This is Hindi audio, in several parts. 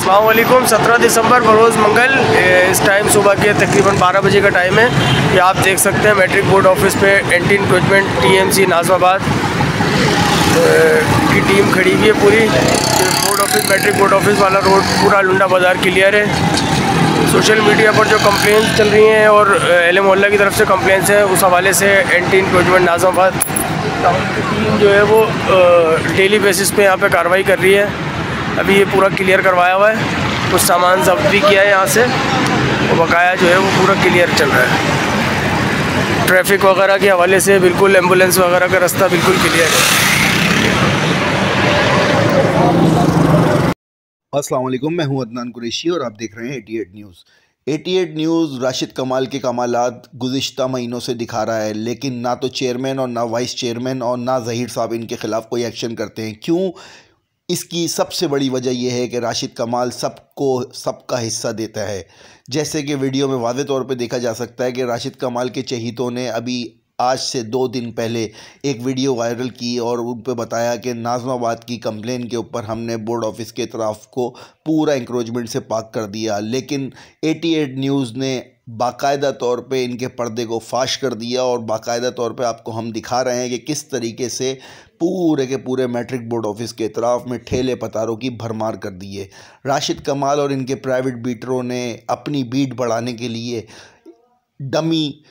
अस्सलाम वालेकुम। 17 दिसंबर बरोज़ मंगल, इस टाइम सुबह के तकरीबन 12 बजे का टाइम है। ये आप देख सकते हैं मैट्रिक बोर्ड ऑफिस पे एंटी इंक्रोचमेंट TMC नाज़माबाद की टीम खड़ी हुई है पूरी। Board office matric board office वाला रोड पूरा लुंडा बाज़ार क्लियर है। सोशल मीडिया पर जो कंप्लेंट्स चल रही हैं और अहले मोहल्ला की तरफ से कंप्लेंट्स हैं, उस हवाले से एंटी इंक्रोचमेंट नाज़माबाद टाउन की टीम जो है वो डेली बेसिस पे यहाँ पे कार्रवाई कर रही है। अभी ये पूरा क्लियर करवाया हुआ है, कुछ सामान जब्त भी किया है यहाँ से, और बकाया जो है वो पूरा क्लियर चल रहा है। ट्रैफिक वगैरह के हवाले से बिल्कुल एम्बुलेंस वगैरह का रास्ता बिल्कुल क्लियर है। अस्सलाम वालेकुम, मैं हूं अदनान कुरैशी और आप देख रहे हैं 88 न्यूज़। 88 न्यूज़ राशिद कमाल के कमालात गुज़िश्ता महीनों से दिखा रहा है, लेकिन ना तो चेयरमैन और ना वाइस चेयरमैन और ना ज़हीर साहब इनके ख़िलाफ़ कोई एक्शन करते हैं। क्यों? इसकी सबसे बड़ी वजह यह है कि राशिद कमाल सबका हिस्सा देता है। जैसे कि वीडियो में वाज़ेह तौर पे देखा जा सकता है कि राशिद कमाल के चहीतों ने अभी आज से 2 दिन पहले एक वीडियो वायरल की और उन पे बताया कि नाज़माबाद की कंप्लेन के ऊपर हमने बोर्ड ऑफिस के तरफ को पूरा इंक्रोचमेंट से पाक कर दिया। लेकिन 88 न्यूज़ ने बाकायदा तौर पे इनके पर्दे को फाश कर दिया और बाकायदा तौर पे आपको हम दिखा रहे हैं कि किस तरीके से पूरे के पूरे मैट्रिक बोर्ड ऑफिस के अतराफ़ में ठेले पतारों की भरमार कर दी है। राशिद कमाल और इनके प्राइवेट बीटरों ने अपनी बीट बढ़ाने के लिए डमी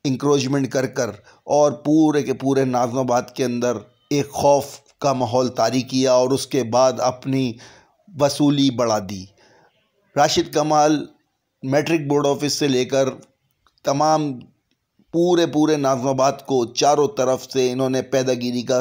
इंक्रोचमेंट कर और पूरे के पूरे नाज़माबाद के अंदर एक खौफ का माहौल तारी किया और उसके बाद अपनी वसूली बढ़ा दी। राशिद कमाल मैट्रिक बोर्ड ऑफिस से लेकर तमाम पूरे नाज़माबाद को चारों तरफ से इन्होंने पैदागिरी का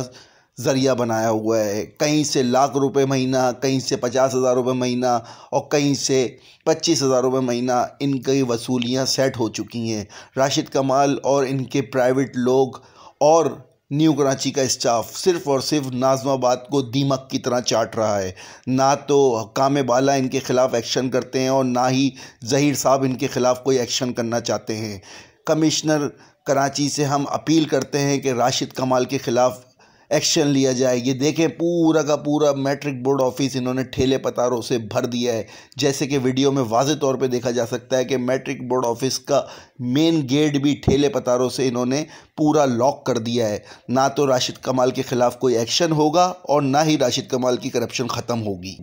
ज़रिया बनाया हुआ है। कहीं से लाख रुपए महीना, कहीं से 50,000 रुपये महीना और कहीं से 25,000 रुपये महीना इनकी वसूलियाँ सेट हो चुकी हैं। राशिद कमाल और इनके प्राइवेट लोग और न्यू कराची का स्टाफ सिर्फ़ और सिर्फ नाज़माबाद को दीमक की तरह चाट रहा है। ना तो हकाम बाला इनके ख़िलाफ़ एक्शन करते हैं और ना ही ज़हीर साहब इनके ख़िलाफ़ कोई एक्शन करना चाहते हैं। कमिश्नर कराची से हम अपील करते हैं कि राशिद कमाल के ख़िलाफ़ एक्शन लिया जाए। ये देखें पूरा का पूरा मैट्रिक बोर्ड ऑफिस इन्होंने ठेले पतारों से भर दिया है। जैसे कि वीडियो में वाज़ेह तौर पे देखा जा सकता है कि मैट्रिक बोर्ड ऑफिस का मेन गेट भी ठेले पतारों से इन्होंने पूरा लॉक कर दिया है। ना तो राशिद कमाल के ख़िलाफ़ कोई एक्शन होगा और ना ही राशिद कमाल की करप्शन ख़त्म होगी।